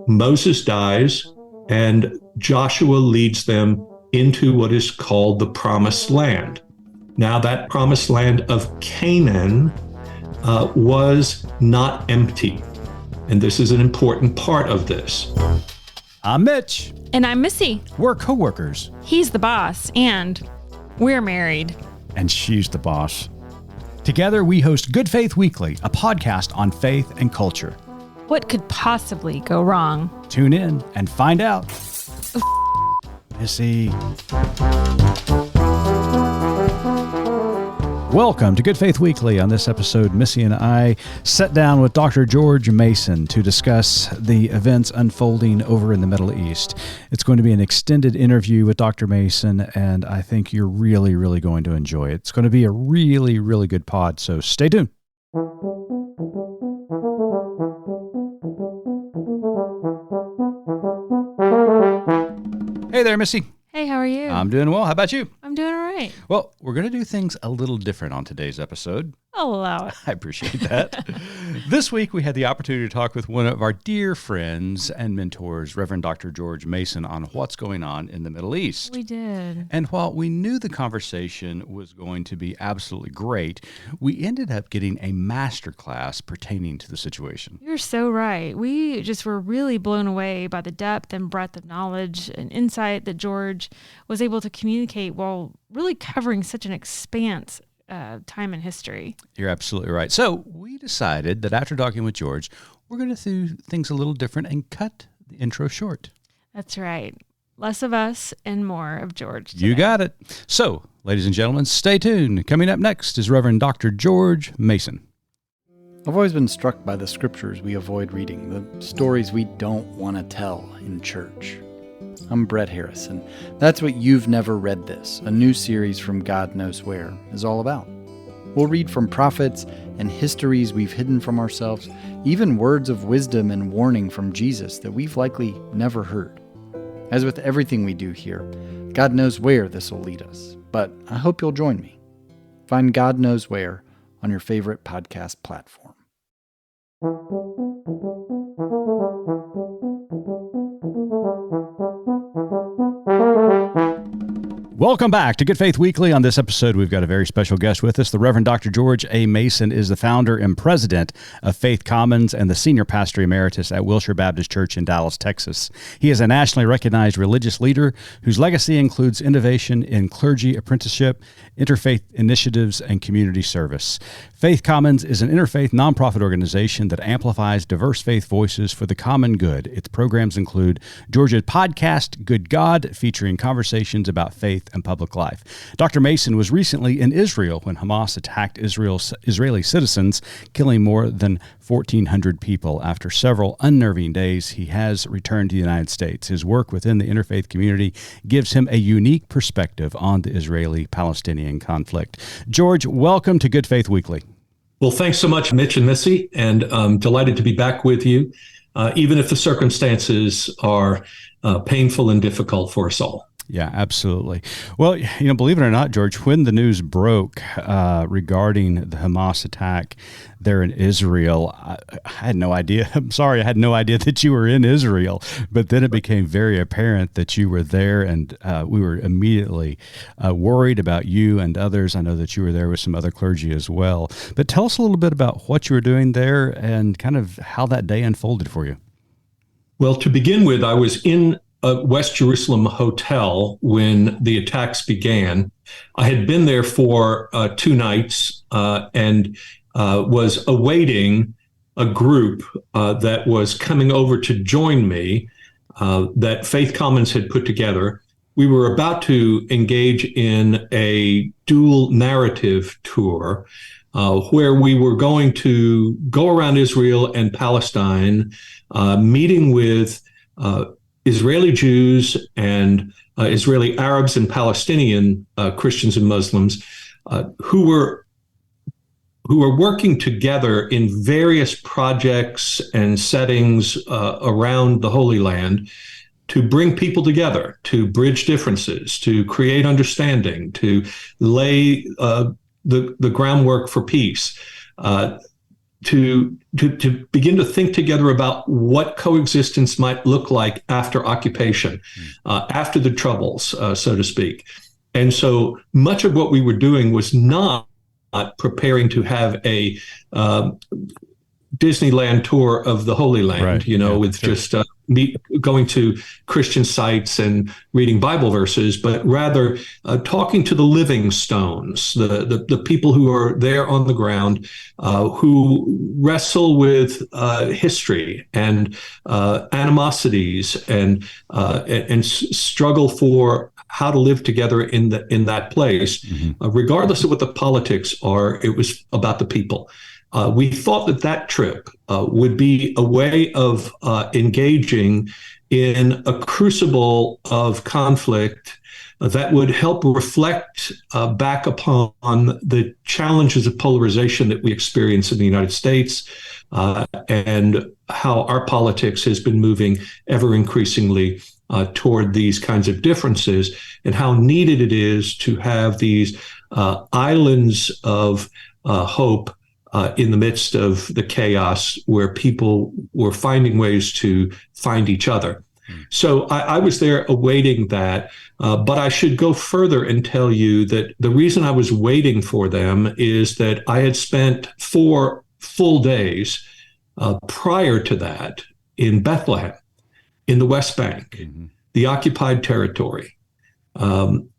Moses dies, and Joshua leads them into what is called the Promised Land. Now, that Promised Land of Canaan was not empty. And this is an important part of this. I'm Mitch. And I'm Missy. We're co-workers. He's the boss, and we're married. And she's the boss. Together, we host Good Faith Weekly, a podcast on faith and culture. What could possibly go wrong? Tune in and find out. Missy. Welcome to Good Faith Weekly. On this episode, Missy and I sat down with Dr. George Mason to discuss the events unfolding over in the Middle East. It's going to be an extended interview with Dr. Mason, and I think you're really going to enjoy it. It's going to be a really good pod, so stay tuned. Hey there, Missy. Hey, how are you? I'm doing well. How about you? I'm doing all right. Well, we're going to do things a little different on today's episode. I'll allow it. I appreciate that. This week, we had the opportunity to talk with one of our dear friends and mentors, Reverend Dr. George Mason, on what's going on in the Middle East. We did. And while we knew the conversation was going to be absolutely great, we ended up getting a masterclass pertaining to the situation. You're so right. We just were really blown away by the depth and breadth of knowledge and insight that George was able to communicate while really covering such an expanse time in history. You're absolutely right. So we decided that after talking with George, we're going to do things a little different and cut the intro short. That's right. Less of us and more of George today. You got it. So, ladies and gentlemen, stay tuned. Coming up next is Reverend Dr. George Mason. I've always been struck by the scriptures we avoid reading, the stories we don't want to tell in church. I'm Brett Harris, and that's what You've Never Read This, a new series from God Knows Where, is all about. We'll read from prophets and histories we've hidden from ourselves, even words of wisdom and warning from Jesus that we've likely never heard. As with everything we do here, God knows where this will lead us, but I hope you'll join me. Find God Knows Where on your favorite podcast platform. Welcome back to Good Faith Weekly. On this episode, we've got a very special guest with us. The Reverend Dr. George A. Mason is the founder and president of Faith Commons and the senior pastor emeritus at Wilshire Baptist Church in Dallas, Texas. He is a nationally recognized religious leader whose legacy includes innovation in clergy apprenticeship, interfaith initiatives, and community service. Faith Commons is an interfaith nonprofit organization that amplifies diverse faith voices for the common good. Its programs include Georgia's podcast, Good God, featuring conversations about faith and public life. Dr. Mason was recently in Israel when Hamas attacked Israeli citizens, killing more than 1,400 people. After several unnerving days, he has returned to the United States. His work within the interfaith community gives him a unique perspective on the Israeli-Palestinian conflict. George, welcome to Good Faith Weekly. Well, thanks so much, Mitch and Missy, and I'm delighted to be back with you, even if the circumstances are painful and difficult for us all. Yeah, absolutely. Well, believe it or not, George, when the news broke regarding the Hamas attack there in Israel, I had no idea. I'm sorry, I had no idea that you were in Israel. But then it became very apparent that you were there, and we were immediately worried about you and others. I know that you were there with some other clergy as well. But tell us a little bit about what you were doing there and kind of how that day unfolded for you. Well, to begin with, I was in a West Jerusalem hotel when the attacks began. I had been there for 2 nights and was awaiting a group that was coming over to join me that Faith Commons had put together. We were about to engage in a dual narrative tour where we were going to go around Israel and Palestine, meeting with Israeli Jews and Israeli Arabs and Palestinian Christians and Muslims who were working together in various projects and settings around the Holy Land to bring people together, to bridge differences, to create understanding, to lay the groundwork for peace. to begin to think together about what coexistence might look like after occupation, after the Troubles, so to speak. And so much of what we were doing was not preparing to have a Disneyland tour of the Holy Land, with just going to Christian sites and reading Bible verses, but rather talking to the living stones, the people who are there on the ground, who wrestle with history and animosities and struggle for how to live together in that place. Regardless of what the politics are, it was about the people. We thought that trip would be a way of engaging in a crucible of conflict that would help reflect back upon the challenges of polarization that we experience in the United States, and how our politics has been moving ever increasingly toward these kinds of differences, and how needed it is to have these islands of hope in the midst of the chaos, where people were finding ways to find each other. So I was there awaiting that, but I should go further and tell you that the reason I was waiting for them is that I had spent 4 full days prior to that in Bethlehem, in the West Bank, the occupied territory.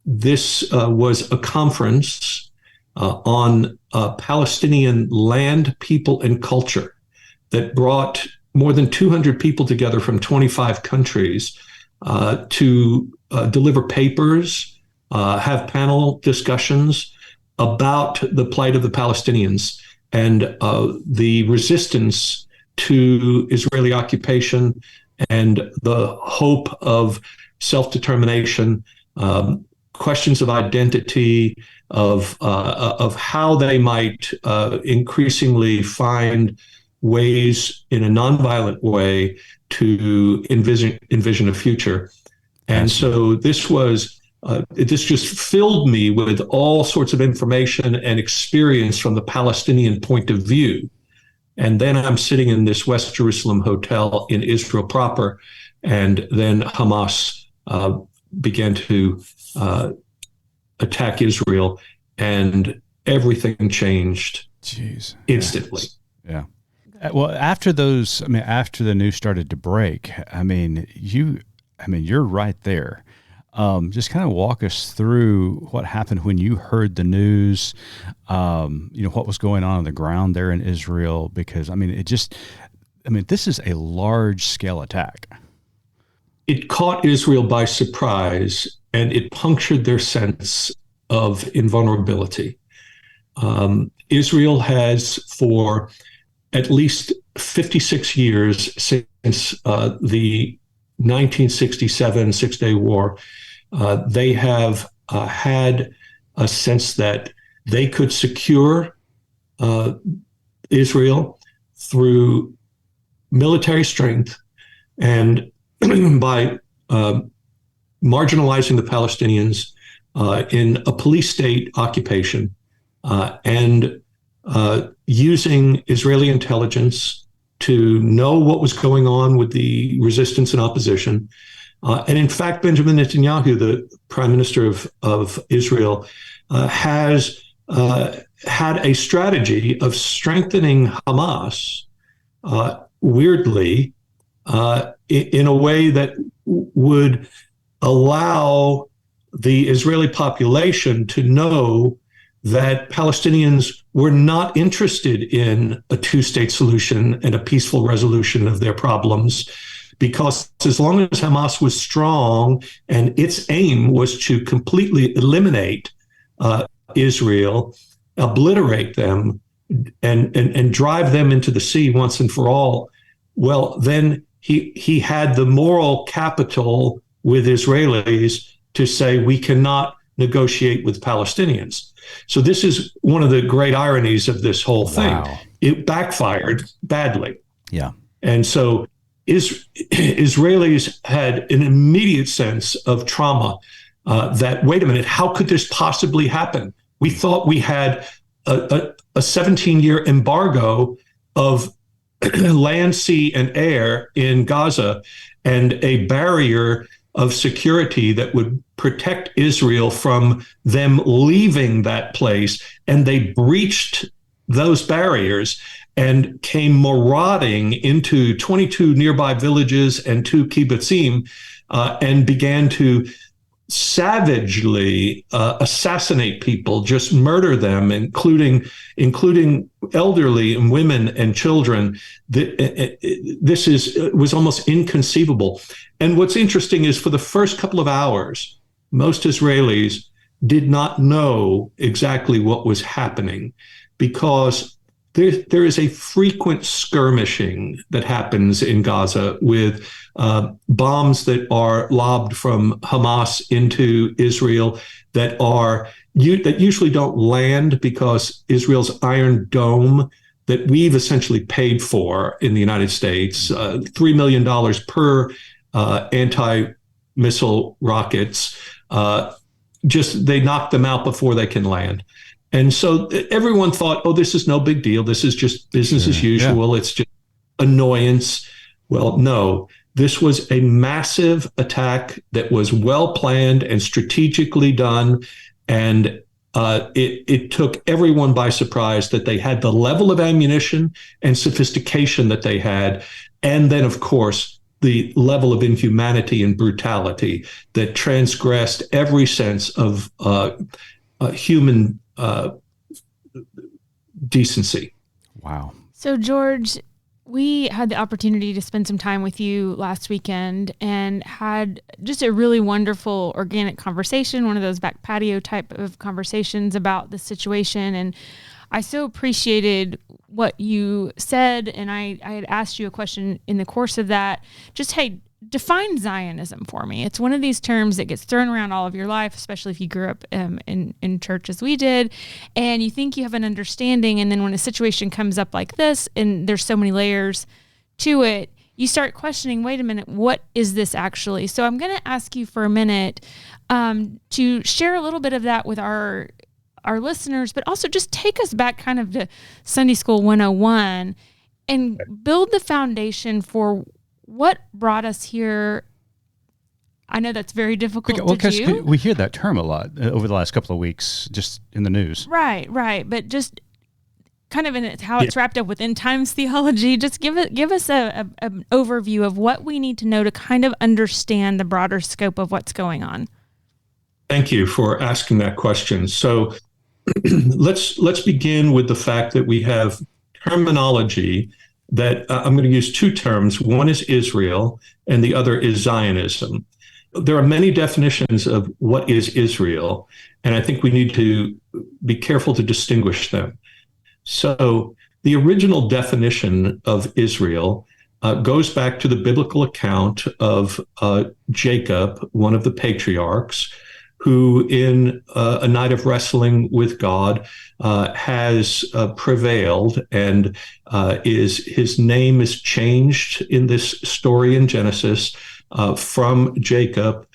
This was a conference on Palestinian land, people, and culture that brought more than 200 people together from 25 countries to deliver papers, have panel discussions about the plight of the Palestinians and the resistance to Israeli occupation and the hope of self-determination, questions of identity, of how they might increasingly find ways in a nonviolent way to envision a future. And so this just filled me with all sorts of information and experience from the Palestinian point of view. And then I'm sitting in this West Jerusalem hotel in Israel proper, and then Hamas began to attack Israel, and everything changed instantly. Yeah. Well, after the news started to break, you're right there. Just kind of walk us through what happened when you heard the news, what was going on the ground there in Israel, because this is a large scale attack. It caught Israel by surprise, and it punctured their sense of invulnerability. Israel has, for at least 56 years since the 1967 Six-Day War, they have had a sense that they could secure Israel through military strength and by marginalizing the Palestinians in a police state occupation and using Israeli intelligence to know what was going on with the resistance and opposition. And in fact, Benjamin Netanyahu, the prime minister of Israel, has had a strategy of strengthening Hamas, weirdly, in a way that would allow the Israeli population to know that Palestinians were not interested in a two-state solution and a peaceful resolution of their problems, because as long as Hamas was strong and its aim was to completely eliminate Israel, obliterate them, and drive them into the sea once and for all, well, then he had the moral capital with Israelis to say, we cannot negotiate with Palestinians. So this is one of the great ironies of this whole thing. Wow. It backfired badly. Yeah. And so Israelis had an immediate sense of trauma that, wait a minute, how could this possibly happen? We thought we had a 17-year embargo of land, sea, and air in Gaza, and a barrier of security that would protect Israel from them leaving that place. And they breached those barriers and came marauding into 22 nearby villages and 2 kibbutzim, and began to savagely assassinate people, just murder them, including elderly and women and children. This was almost inconceivable. And what's interesting is, for the first couple of hours, most Israelis did not know exactly what was happening, because there is a frequent skirmishing that happens in Gaza with bombs that are lobbed from Hamas into Israel that usually don't land, because Israel's Iron Dome that we've essentially paid for in the United States, $3 million per anti-missile rockets, they knock them out before they can land. And so everyone thought, oh, this is no big deal. This is just business as usual. Yeah. It's just annoyance. Well, no, this was a massive attack that was well planned and strategically done. And it took everyone by surprise that they had the level of ammunition and sophistication that they had. And then, of course, the level of inhumanity and brutality that transgressed every sense of human decency. Wow. So, George, we had the opportunity to spend some time with you last weekend and had just a really wonderful organic conversation, one of those back patio type of conversations about the situation. And I so appreciated what you said. And I had asked you a question in the course of that, just, hey, define Zionism for me. It's one of these terms that gets thrown around all of your life, especially if you grew up in church as we did, and you think you have an understanding, and then when a situation comes up like this, and there's so many layers to it, you start questioning, wait a minute, what is this actually? So I'm going to ask you for a minute to share a little bit of that with our listeners, but also just take us back kind of to Sunday School 101 and build the foundation for what brought us here. I know that's very difficult to do. We hear that term a lot over the last couple of weeks, just in the news. Right. But just kind of in how it's wrapped up with end times theology, just give us an overview of what we need to know to kind of understand the broader scope of what's going on. Thank you for asking that question. So let's begin with the fact that we have terminology that I'm going to use 2 terms. One is Israel, and the other is Zionism. There are many definitions of what is Israel, and I think we need to be careful to distinguish them. So the original definition of Israel goes back to the biblical account of Jacob, one of the patriarchs, who in a night of wrestling with God has prevailed, and his name is changed in this story in Genesis from Jacob,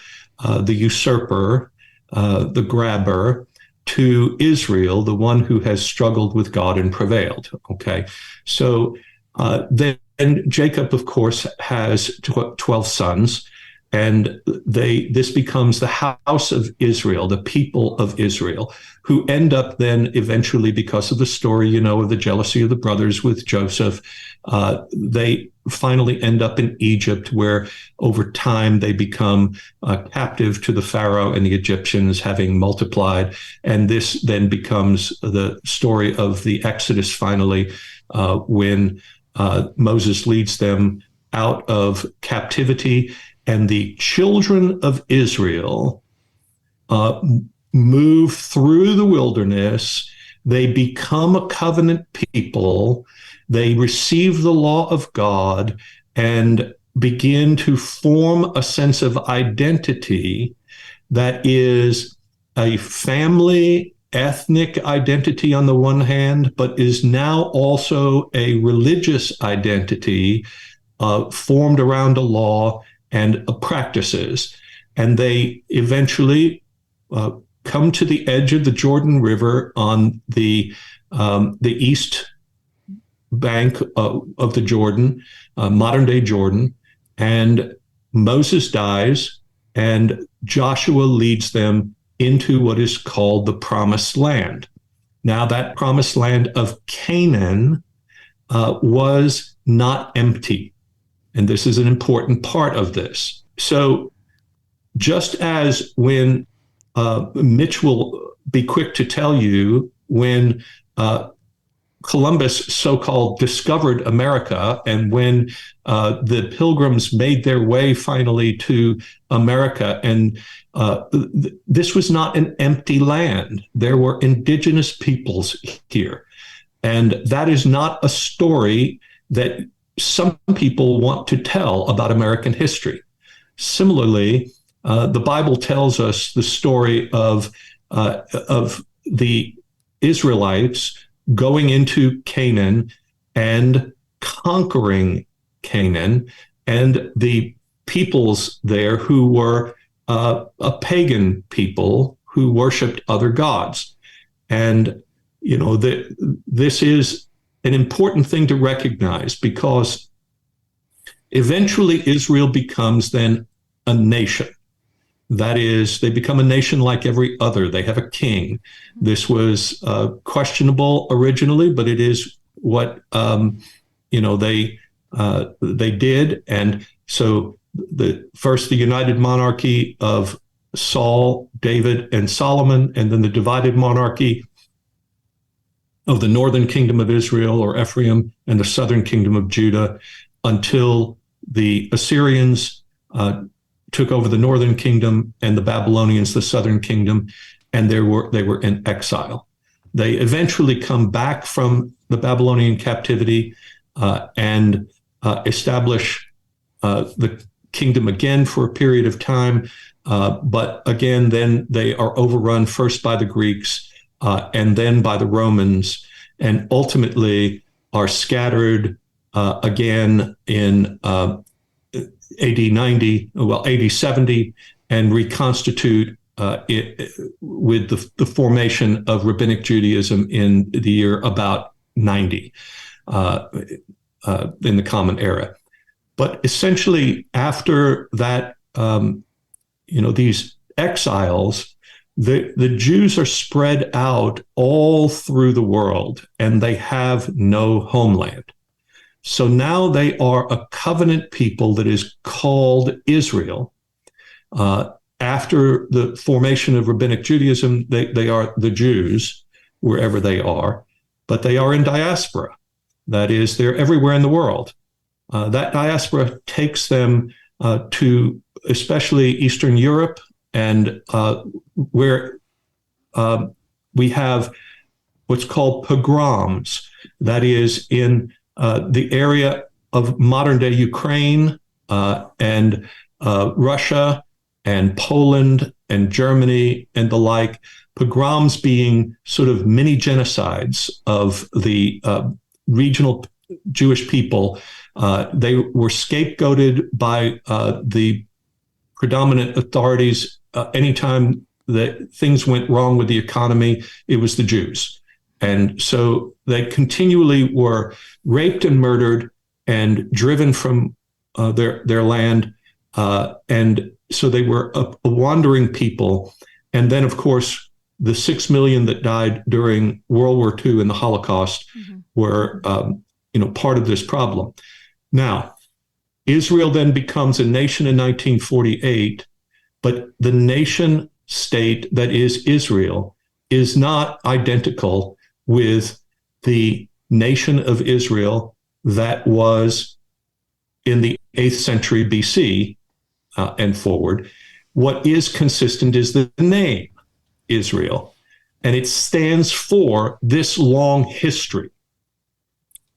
the usurper, the grabber, to Israel, the one who has struggled with God and prevailed. Okay, so then Jacob, of course, has 12 sons. And this becomes the house of Israel, the people of Israel, who end up then eventually, because of the story, of the jealousy of the brothers with Joseph, they finally end up in Egypt, where over time they become captive to the Pharaoh and the Egyptians, having multiplied. And this then becomes the story of the Exodus finally, when Moses leads them out of captivity. And the children of Israel move through the wilderness. They become a covenant people. They receive the law of God and begin to form a sense of identity that is a family, ethnic identity on the one hand, but is now also a religious identity formed around a law and practices. And they eventually come to the edge of the Jordan River on the east bank of the Jordan, modern day Jordan, and Moses dies, and Joshua leads them into what is called the Promised Land. Now, that Promised Land of Canaan was not empty. And this is an important part of this. So just as when Mitch will be quick to tell you, when Columbus so-called discovered America, and when the Pilgrims made their way finally to America, and this was not an empty land. There were indigenous peoples here. And that is not a story that some people want to tell about American history. Similarly, the Bible tells us the story of the Israelites going into Canaan and conquering Canaan, and the peoples there who were a pagan people who worshipped other gods. And, you know, this is an important thing to recognize, because eventually Israel becomes then a nation. That is, they become a nation like every other. They have a king. This was questionable originally, but it is what they did. And so the united monarchy of Saul, David, and Solomon, and then the divided monarchy of the northern kingdom of Israel, or Ephraim, and the southern kingdom of Judah, until the Assyrians took over the northern kingdom, and the Babylonians the southern kingdom, and they were in exile. They eventually come back from the Babylonian captivity and establish the kingdom again for a period of time, but again, then they are overrun first by the Greeks and then by the Romans, and ultimately are scattered again in AD 70, and reconstitute with the formation of Rabbinic Judaism in the year about 90 in the Common Era. But essentially, after that, these exiles, the Jews are spread out all through the world, and they have no homeland. So now they are a covenant people that is called Israel. After the formation of Rabbinic Judaism, they are the Jews wherever they are, but they are in diaspora. That is, they're everywhere in the world. That diaspora takes them to especially Eastern Europe, and where we have what's called pogroms. That is in the area of modern-day Ukraine and Russia and Poland and Germany and the like, pogroms being sort of mini genocides of the regional Jewish people. They were scapegoated by the predominant authorities. Anytime that things went wrong with the economy, it was the Jews. And so they continually were raped and murdered and driven from their land. And so they were a wandering people. And then, of course, the 6 million that died during World War II and the Holocaust were part of this problem. Now, Israel then becomes a nation in 1948, but the nation state that is Israel is not identical with the nation of Israel that was in the 8th century BC and forward. What is consistent is the name Israel, and it stands for this long history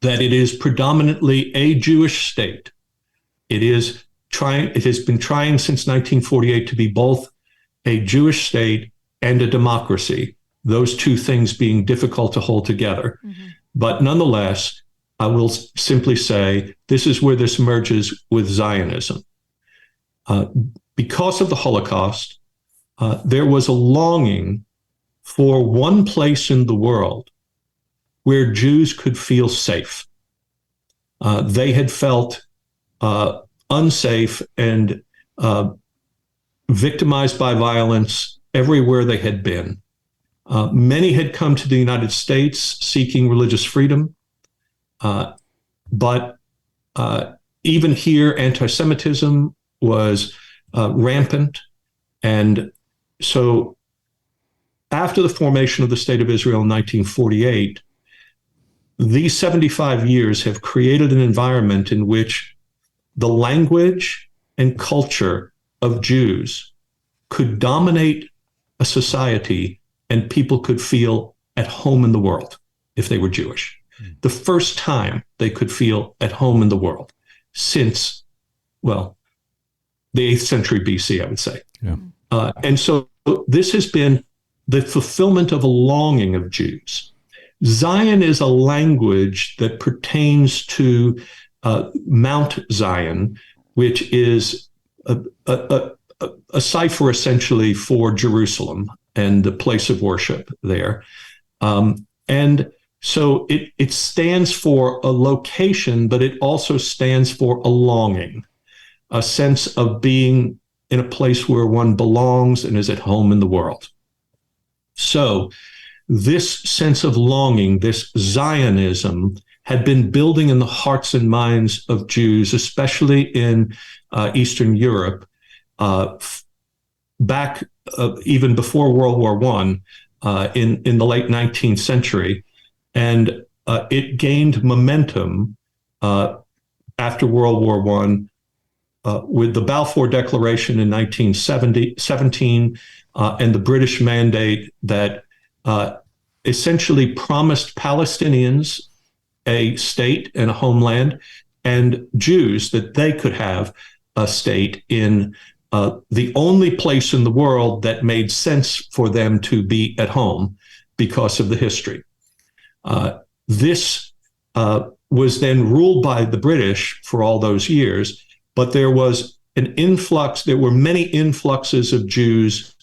that it is predominantly a Jewish state. It has been trying since 1948 to be both a Jewish state and a democracy, those two things being difficult to hold together. But nonetheless, I will simply say this is where this merges with Zionism. Because of the Holocaust, there was a longing for one place in the world where Jews could feel safe. They had felt unsafe and victimized by violence everywhere they had been. Many had come to the United States seeking religious freedom, but even here, anti-Semitism was rampant. And so after the formation of the State of Israel in 1948, these 75 years have created an environment in which the language and culture of Jews could dominate a society and people could feel at home in the world if they were Jewish. The first time they could feel at home in the world since, well, the 8th century BC, I would say. Yeah. And so this has been the fulfillment of a longing of Jews. Zion is a language that pertains to Mount Zion, which is a cipher essentially for Jerusalem and the place of worship there. And so it stands for a location, but it also stands for a longing, a sense of being in a place where one belongs and is at home in the world. So this sense of longing, this Zionism, had been building in the hearts and minds of Jews, especially in Eastern Europe, back even before World War I, in the late 19th century. And it gained momentum after World War I with the Balfour Declaration in 1917 and the British Mandate that essentially promised Palestinians a state and a homeland, and Jews that they could have a state in the only place in the world that made sense for them to be at home because of the history. This was then ruled by the British for all those years, but there was an influx, there were many influxes of Jews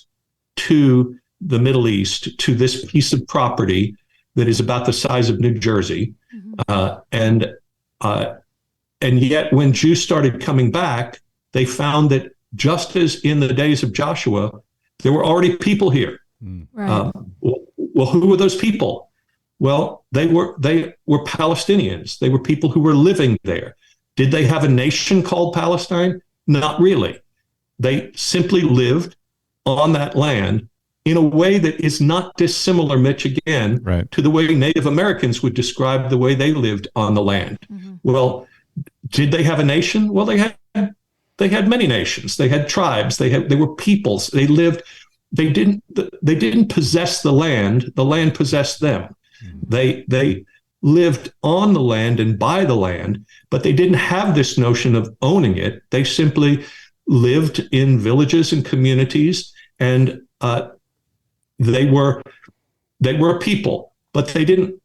to the Middle East, to this piece of property that is about the size of New Jersey. And yet when Jews started coming back, they found that just as in the days of Joshua, there were already people here. Right. Well, who were those people? Well, they were Palestinians. They were people who were living there. Did they have a nation called Palestine? Not really. They simply lived on that land in a way that is not dissimilar, Mitch, again, right, to the way Native Americans would describe the way they lived on the land. Well, did they have a nation? Well, they had many nations. They had tribes. They were peoples. They lived. They didn't possess the land. The land possessed them. They lived on the land and by the land, but they didn't have this notion of owning it. They simply lived in villages and communities, and they were a people, but they didn't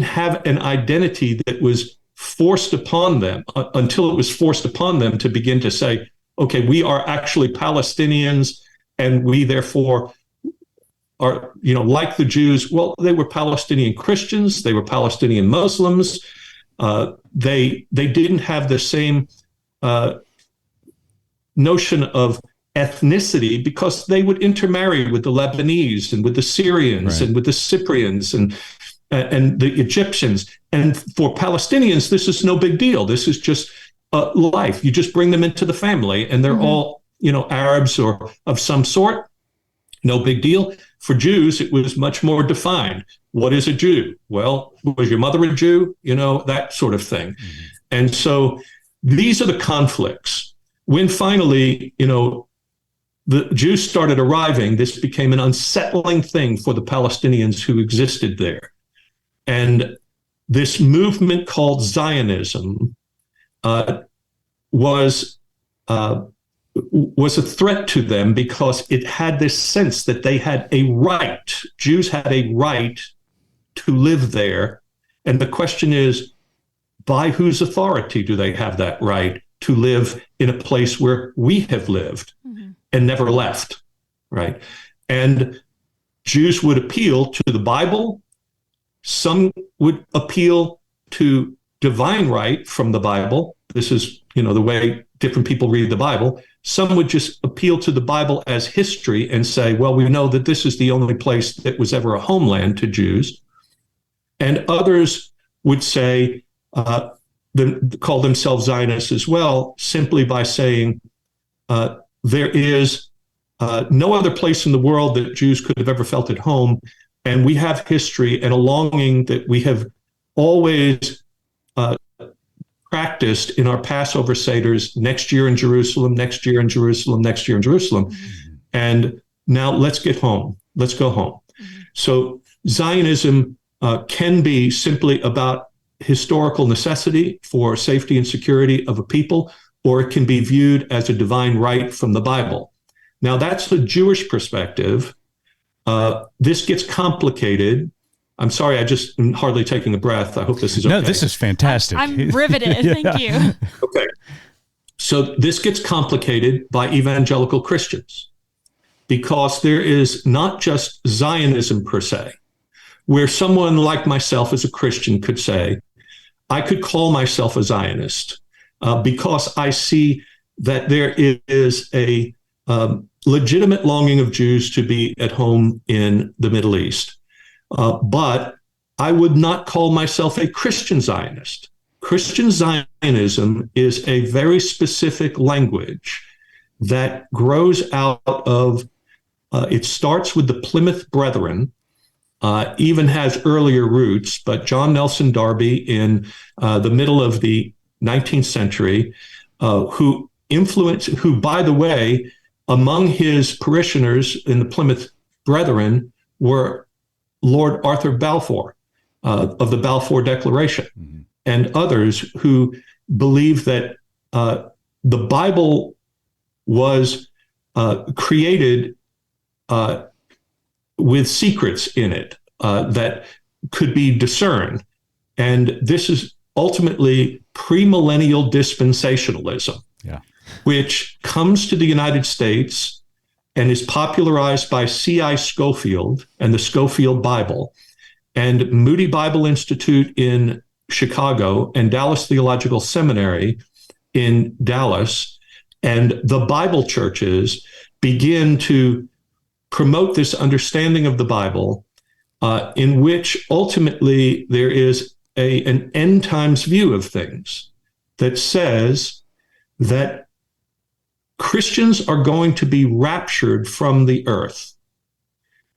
have an identity that was forced upon them until it was forced upon them to begin to say, okay, we are actually Palestinians, and we therefore are, like the Jews. Well, they were Palestinian Christians, they were Palestinian Muslims. They didn't have the same notion of ethnicity because they would intermarry with the Lebanese and with the Syrians, right, and with the Cyprians and the Egyptians. And for Palestinians, this is no big deal. This is just life. You just bring them into the family, and they're all, Arabs or of some sort. No big deal. For Jews, it was much more defined. What is a Jew? Well, was your mother a Jew? That sort of thing. And so these are the conflicts. When finally, the Jews started arriving, this became an unsettling thing for the Palestinians who existed there. And this movement called Zionism was a threat to them because it had this sense that they had a right. Jews had a right to live there. And the question is, by whose authority do they have that right to live in a place where we have lived and never left, right? And Jews would appeal to the Bible. Some would appeal to divine right from the Bible. This is, the way different people read the Bible. Some would just appeal to the Bible as history and say, well, we know that this is the only place that was ever a homeland to Jews. And others would say, call themselves Zionists as well, simply by saying there is no other place in the world that Jews could have ever felt at home. And we have history and a longing that we have always practiced in our Passover Seders, next year in Jerusalem, next year in Jerusalem, next year in Jerusalem. Mm-hmm. And now let's get home. Let's go home. Mm-hmm. So Zionism can be simply about historical necessity for safety and security of a people, or it can be viewed as a divine right from the Bible. Now, that's the Jewish perspective. This gets complicated. I'm sorry, I just am hardly taking a breath. I hope this is okay. No, this is fantastic. I'm riveted. Yeah. Thank you. Okay. So this gets complicated by evangelical Christians because there is not just Zionism per se, where someone like myself as a Christian could say, I could call myself a Zionist because I see that there is a legitimate longing of Jews to be at home in the Middle East. But I would not call myself a Christian Zionist. Christian Zionism is a very specific language that grows out of, it starts with the Plymouth Brethren, even has earlier roots, but John Nelson Darby in the middle of the 19th century, who, by the way, among his parishioners in the Plymouth Brethren were Lord Arthur Balfour of the Balfour Declaration, mm-hmm. and others who believe that the Bible was created with secrets in it that could be discerned. And this is ultimately premillennial dispensationalism, which comes to the United States and is popularized by C.I. Scofield and the Scofield Bible, and Moody Bible Institute in Chicago, and Dallas Theological Seminary in Dallas, and the Bible churches begin to promote this understanding of the Bible, in which ultimately there is an end times view of things that says that Christians are going to be raptured from the earth,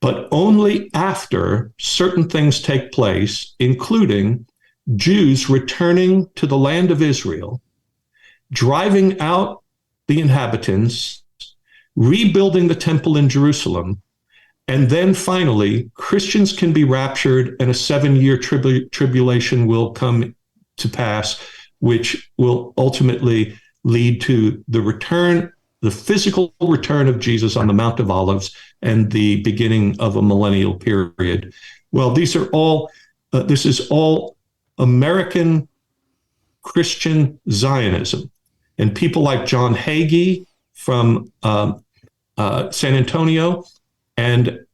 but only after certain things take place, including Jews returning to the land of Israel, driving out the inhabitants, rebuilding the temple in Jerusalem, and then finally, Christians can be raptured and a 7-year tribulation will come to pass, which will ultimately lead to the physical return of Jesus on the Mount of Olives and the beginning of a millennial period. Well, this is all American Christian Zionism. And people like John Hagee from San Antonio, and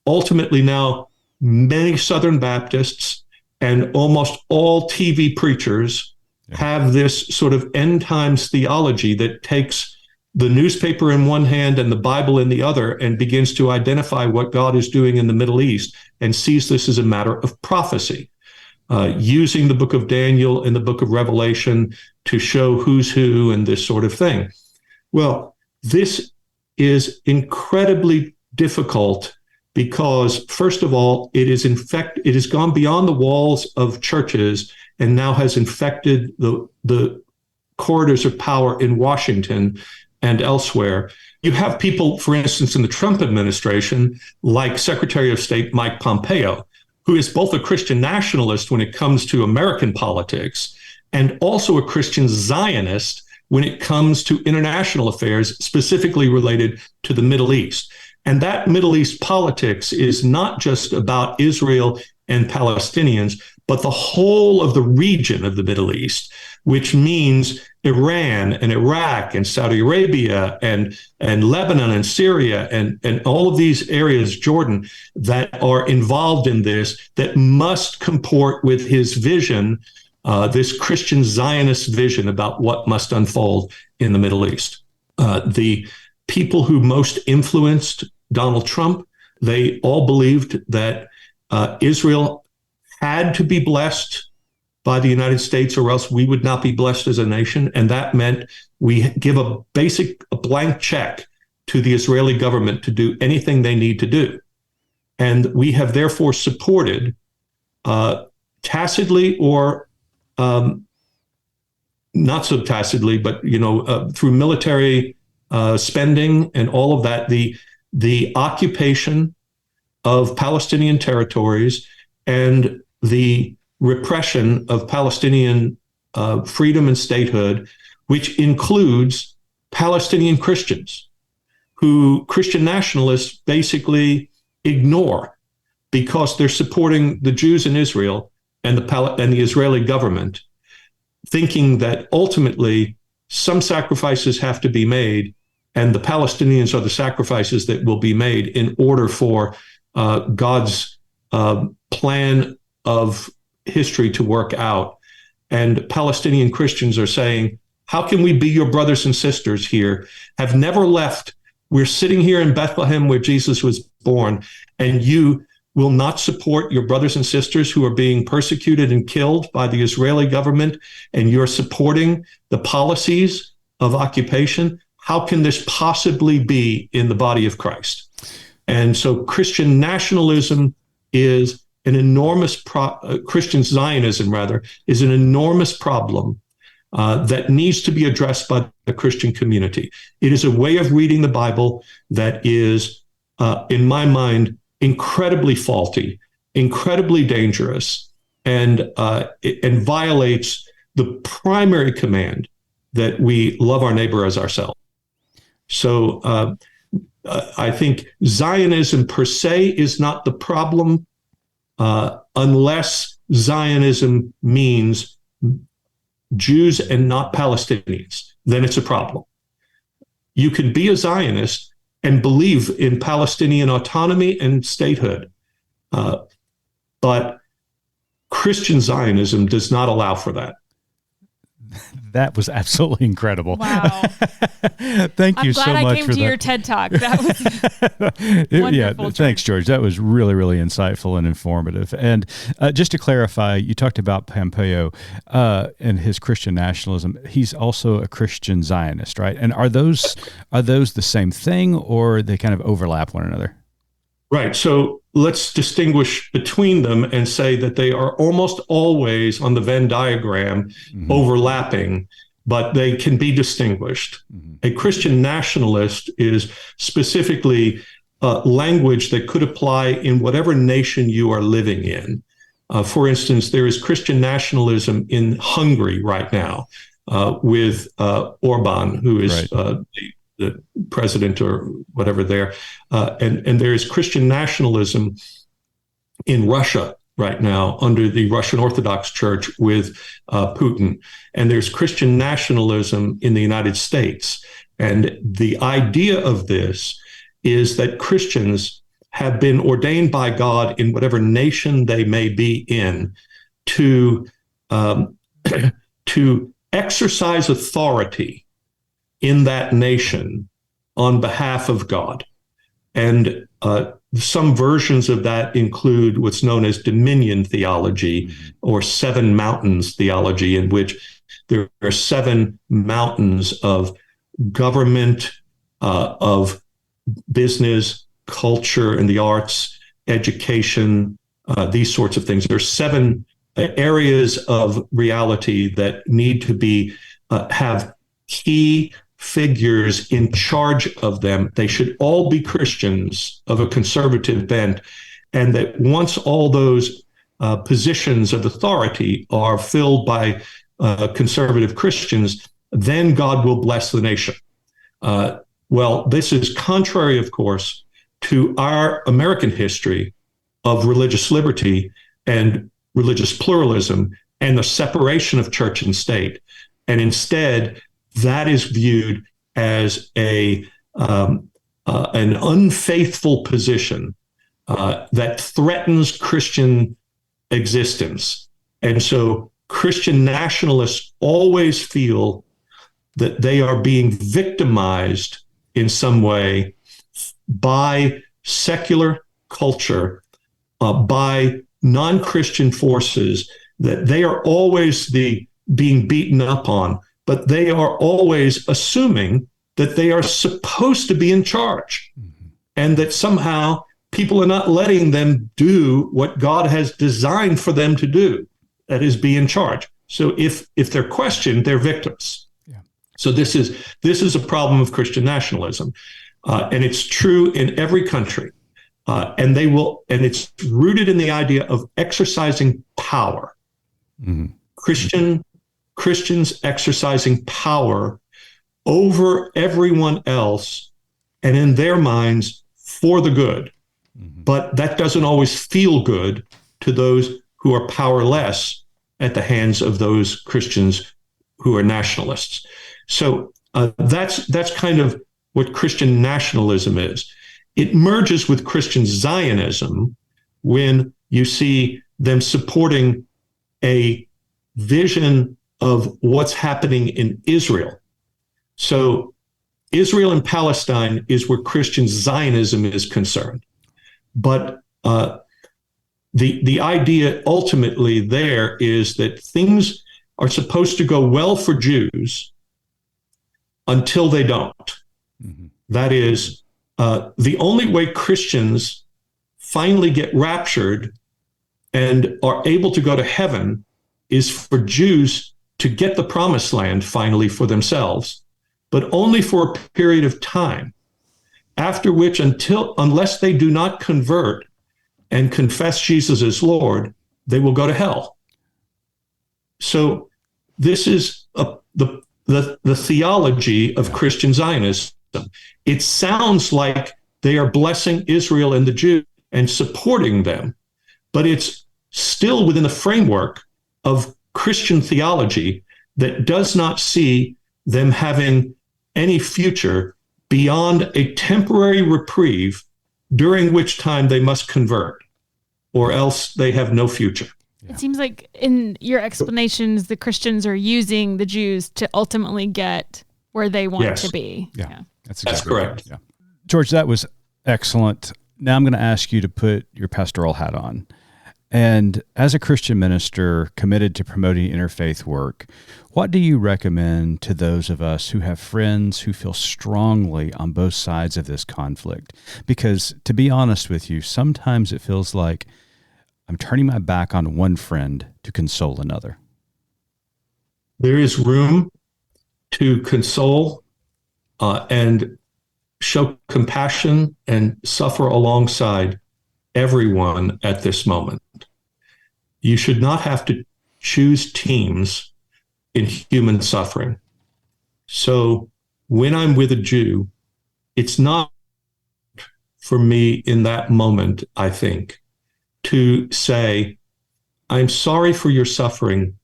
ultimately now many Southern Baptists and almost all TV preachers have this sort of end times theology that takes the newspaper in one hand and the Bible in the other and begins to identify what God is doing in the Middle East and sees this as a matter of prophecy, using the book of Daniel and the book of Revelation to show who's who and this sort of thing. Well, this is incredibly difficult because, first of all, it has gone beyond the walls of churches and now has infected the corridors of power in Washington and elsewhere. You have people, for instance, in the Trump administration, like Secretary of State Mike Pompeo, who is both a Christian nationalist when it comes to American politics and also a Christian Zionist when it comes to international affairs, specifically related to the Middle East. And that Middle East politics is not just about Israel and Palestinians, but the whole of the region of the Middle East, which means Iran and Iraq and Saudi Arabia and Lebanon and Syria and all of these areas, Jordan, that are involved in this, that must comport with his vision this Christian Zionist vision about what must unfold in the Middle East. The people who most influenced Donald Trump, they all believed that Israel had to be blessed by the United States, or else we would not be blessed as a nation. And that meant we give a blank check to the Israeli government to do anything they need to do. And we have therefore supported, tacitly or not so tacitly, but through military spending and all of that, the occupation of Palestinian territories and the repression of Palestinian freedom and statehood, which includes Palestinian Christians, who Christian nationalists basically ignore because they're supporting the Jews in Israel and the Israeli government, thinking that ultimately some sacrifices have to be made, and the Palestinians are the sacrifices that will be made in order for God's plan of history to work out. And Palestinian Christians are saying, how can we be your brothers and sisters here, have never left? We're sitting here in Bethlehem where Jesus was born, and you will not support your brothers and sisters who are being persecuted and killed by the Israeli government, and you're supporting the policies of occupation. How can this possibly be in the body of Christ? And so Christian nationalism is an enormous Christian Zionism, rather, is an enormous problem that needs to be addressed by the Christian community. It is a way of reading the Bible that is, in my mind, incredibly faulty, incredibly dangerous, and violates the primary command that we love our neighbor as ourselves. So I think Zionism per se is not the problem, unless Zionism means Jews and not Palestinians. Then it's a problem. You can be a Zionist and believe in Palestinian autonomy and statehood, but Christian Zionism does not allow for that. That was absolutely incredible. Wow. Thank you so much for that. I'm glad I came to your TED Talk. That was wonderful. Yeah, thanks, George. That was really, really insightful and informative. And just to clarify, you talked about Pompeo and his Christian nationalism. He's also a Christian Zionist, right? And are those the same thing, or they kind of overlap one another? Right. So let's distinguish between them and say that they are almost always on the Venn diagram overlapping, but they can be distinguished. A Christian nationalist is specifically language that could apply in whatever nation you are living in. For instance, there is Christian nationalism in Hungary right now with Orban, who is the president or whatever there. And there is Christian nationalism in Russia right now under the Russian Orthodox Church with Putin. And there's Christian nationalism in the United States. And the idea of this is that Christians have been ordained by God in whatever nation they may be in to exercise authority in that nation on behalf of God. And some versions of that include what's known as dominion theology or seven mountains theology, in which there are seven mountains of government, of business, culture and the arts, education, these sorts of things. There are seven areas of reality that need to be have key figures in charge of them. They should all be Christians of a conservative bent, and that once all those positions of authority are filled by conservative Christians, then God will bless the nation. Well, this is contrary, of course, to our American history of religious liberty and religious pluralism and the separation of church and state. And instead, that is viewed as an unfaithful position that threatens Christian existence. And so Christian nationalists always feel that they are being victimized in some way by secular culture, by non-Christian forces, that they are always being beaten up on, but they are always assuming that they are supposed to be in charge, and that somehow people are not letting them do what God has designed for them to do, that is, be in charge. So if they're questioned, they're victims. Yeah. So this is a problem of Christian nationalism, and it's true in every country, and it's rooted in the idea of exercising power. Mm-hmm. Christians exercising power over everyone else, and in their minds for the good. Mm-hmm. But that doesn't always feel good to those who are powerless at the hands of those Christians who are nationalists. So that's kind of what Christian nationalism is. It merges with Christian Zionism when you see them supporting a vision of what's happening in Israel. So Israel and Palestine is where Christian Zionism is concerned. But the idea ultimately there is that things are supposed to go well for Jews until they don't. Mm-hmm. That is, the only way Christians finally get raptured and are able to go to heaven is for Jews to get the promised land finally for themselves, but only for a period of time, after which, unless they do not convert and confess Jesus as Lord, they will go to hell. So this is the theology of Christian Zionism. It sounds like they are blessing Israel and the Jews and supporting them, but it's still within the framework of Christian theology that does not see them having any future beyond a temporary reprieve, during which time they must convert, or else they have no future. Yeah. It seems like in your explanations, the Christians are using the Jews to ultimately get where they want to be. Yeah. That's correct. Yeah. George, that was excellent. Now I'm going to ask you to put your pastoral hat on. And as a Christian minister committed to promoting interfaith work, what do you recommend to those of us who have friends who feel strongly on both sides of this conflict? Because to be honest with you, sometimes it feels like I'm turning my back on one friend to console another. There is room to console and show compassion and suffer alongside everyone at this moment. You should not have to choose teams in human suffering. So when I'm with a Jew, it's not for me in that moment, I think, to say, I'm sorry for your suffering,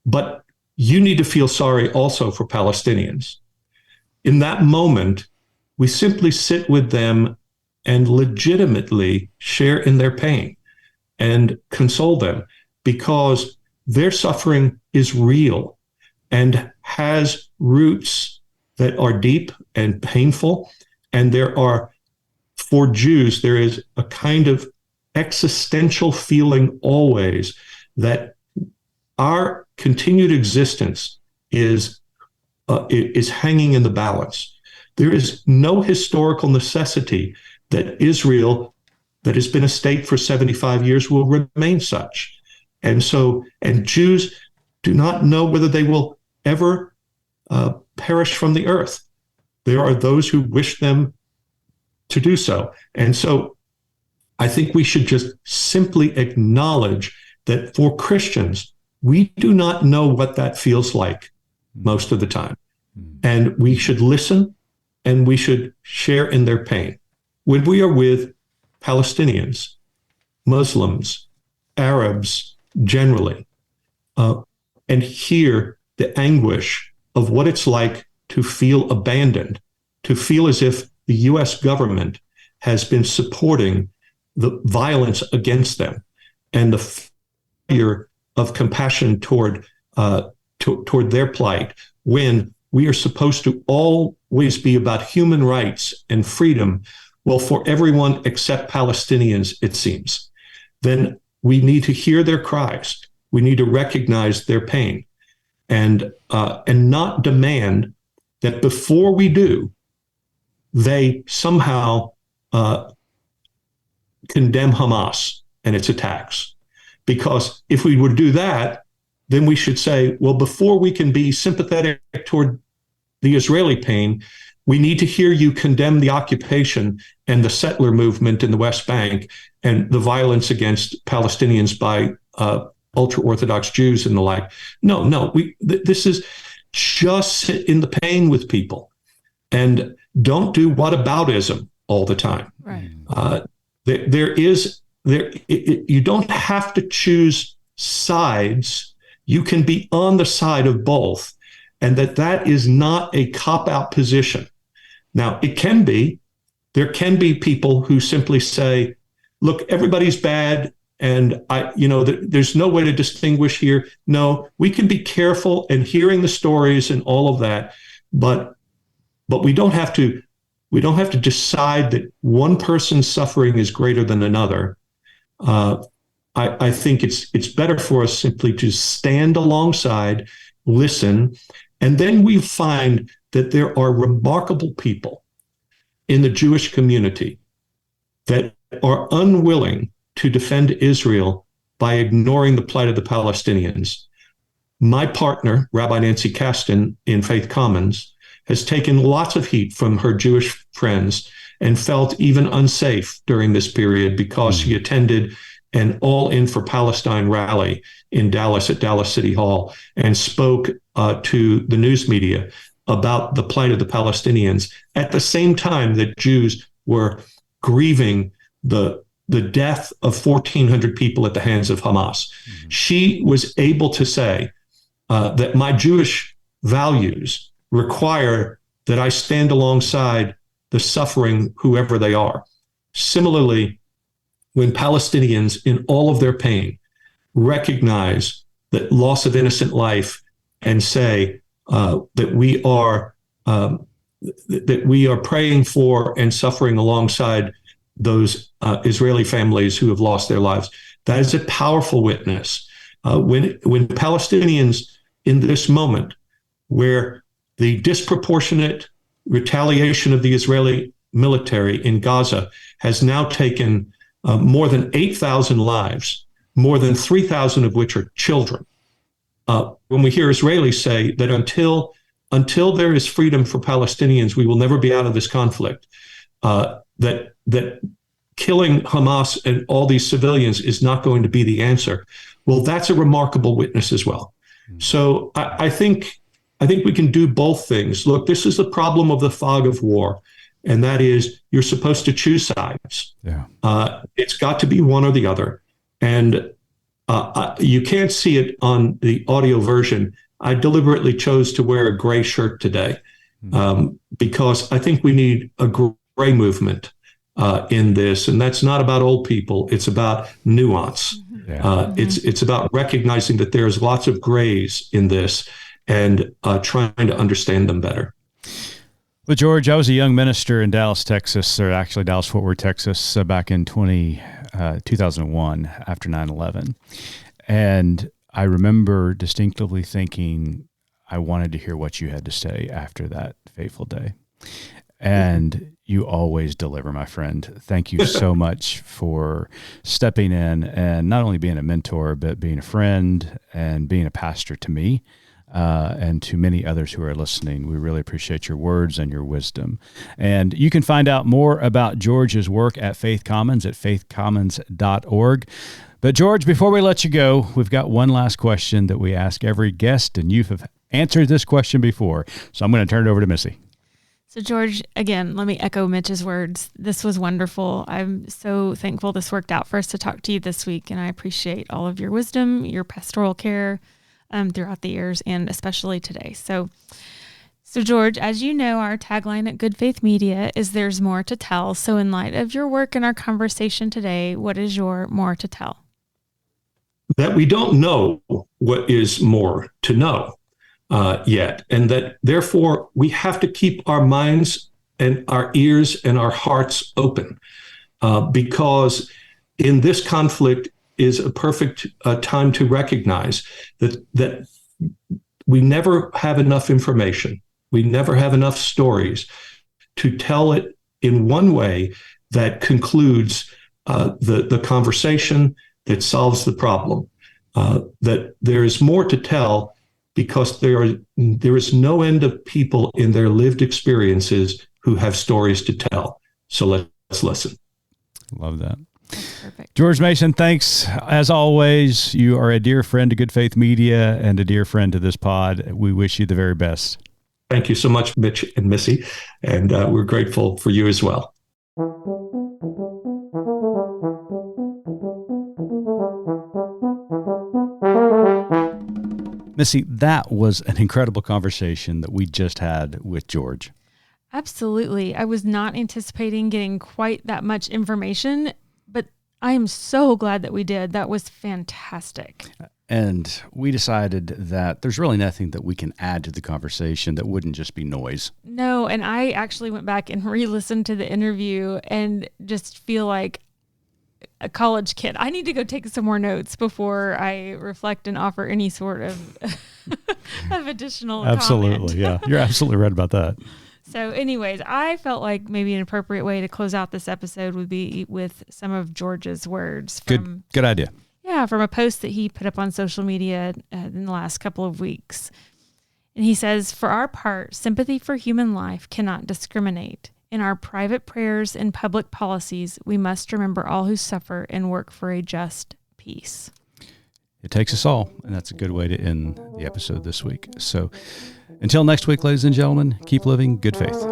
but you need to feel sorry also for Palestinians. In that moment, we simply sit with them and legitimately share in their pain and console them, because their suffering is real and has roots that are deep and painful. And for Jews, there is a kind of existential feeling always that our continued existence is hanging in the balance. There is no historical necessity that Israel, that has been a state for 75 years, will remain such. And Jews do not know whether they will ever perish from the earth. There are those who wish them to do so. And so I think we should just simply acknowledge that for Christians, we do not know what that feels like most of the time. And we should listen and we should share in their pain. When we are with Palestinians, Muslims, Arabs generally, and hear the anguish of what it's like to feel abandoned, to feel as if the U.S. government has been supporting the violence against them and the failure of compassion toward their plight, when we are supposed to always be about human rights and freedom, well, for everyone except Palestinians, it seems, then we need to hear their cries. We need to recognize their pain, and not demand that before we do, they somehow condemn Hamas and its attacks. Because if we would do that, then we should say, well, before we can be sympathetic toward the Israeli pain, we need to hear you condemn the occupation and the settler movement in the West Bank and the violence against Palestinians by ultra-Orthodox Jews and the like. No, this is just sit in the pain with people and don't do whataboutism all the time. Right. You don't have to choose sides. You can be on the side of both, and that is not a cop-out position. Now, it can be. There can be people who simply say, look, everybody's bad, and there's no way to distinguish here. No, we can be careful in hearing the stories and all of that, but we don't have to decide that one person's suffering is greater than another. I think it's better for us simply to stand alongside, listen, and then we find that there are remarkable people in the Jewish community that are unwilling to defend Israel by ignoring the plight of the Palestinians. My partner, Rabbi Nancy Kasten in Faith Commons, has taken lots of heat from her Jewish friends and felt even unsafe during this period because she attended an All In for Palestine rally in Dallas at Dallas City Hall and spoke to the news media about the plight of the Palestinians at the same time that Jews were grieving the death of 1,400 people at the hands of Hamas. Mm-hmm. She was able to say that my Jewish values require that I stand alongside the suffering, whoever they are. Similarly, when Palestinians, in all of their pain, recognize that loss of innocent life and say that we are praying for and suffering alongside those Israeli families who have lost their lives, that is a powerful witness. When Palestinians in this moment, where the disproportionate retaliation of the Israeli military in Gaza has now taken more than 8,000 lives, more than 3,000 of which are children. When we hear Israelis say that until there is freedom for Palestinians, we will never be out of this conflict, that killing Hamas and all these civilians is not going to be the answer. Well, that's a remarkable witness as well. So I think we can do both things. Look, this is the problem of the fog of war, and that is you're supposed to choose sides. Yeah. It's got to be one or the other. And you can't see it on the audio version. I deliberately chose to wear a gray shirt today because I think we need a gray movement in this. And that's not about old people. It's about nuance. Yeah. It's about recognizing that there's lots of grays in this and trying to understand them better. Well, George, I was a young minister in Dallas, Texas, or actually Dallas-Fort Worth, Texas, back in 2001 after 9/11. And I remember distinctively thinking I wanted to hear what you had to say after that fateful day. And you always deliver, my friend. Thank you so much for stepping in and not only being a mentor, but being a friend and being a pastor to me. And to many others who are listening. We really appreciate your words and your wisdom. And you can find out more about George's work at Faith Commons at faithcommons.org. But George, before we let you go, we've got one last question that we ask every guest, and you have answered this question before. So I'm going to turn it over to Missy. So George, again, let me echo Mitch's words. This was wonderful. I'm so thankful this worked out for us to talk to you this week, and I appreciate all of your wisdom, your pastoral care, throughout the years, and especially today. So George, as you know, our tagline at Good Faith Media is there's more to tell. So in light of your work and our conversation today, what is your more to tell? that we don't know what is more to know yet, and that therefore we have to keep our minds and our ears and our hearts open, because in this conflict is a perfect time to recognize that we never have enough information. We never have enough stories to tell it in one way that concludes the conversation, that solves the problem. That there is more to tell, because there is no end of people in their lived experiences who have stories to tell. So let's listen. Love that. Perfect. George Mason, thanks. As always, you are a dear friend to Good Faith Media and a dear friend to this pod. We wish you the very best. Thank you so much, Mitch and Missy, and we're grateful for you as well. Missy, that was an incredible conversation that we just had with George. Absolutely. I was not anticipating getting quite that much information, but I am so glad that we did. That was fantastic. And we decided that there's really nothing that we can add to the conversation that wouldn't just be noise. No, and I actually went back and re-listened to the interview and just feel like a college kid. I need to go take some more notes before I reflect and offer any sort of of additional Absolutely, comment. yeah. You're absolutely right about that. So anyways, I felt like maybe an appropriate way to close out this episode would be with some of George's words. Good idea. Yeah, from a post that he put up on social media in the last couple of weeks. And he says, "For our part, sympathy for human life cannot discriminate. In our private prayers and public policies, we must remember all who suffer and work for a just peace." It takes us all, and that's a good way to end the episode this week. So until next week, ladies and gentlemen, keep living good faith.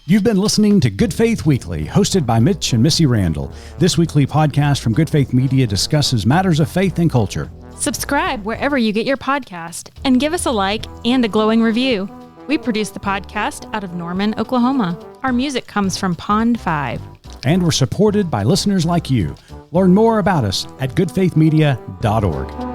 You've been listening to Good Faith Weekly, hosted by Mitch and Missy Randall. This weekly podcast from Good Faith Media discusses matters of faith and culture. Subscribe wherever you get your podcast and give us a like and a glowing review. We produce the podcast out of Norman, Oklahoma. Our music comes from Pond 5. And we're supported by listeners like you. Learn more about us at goodfaithmedia.org.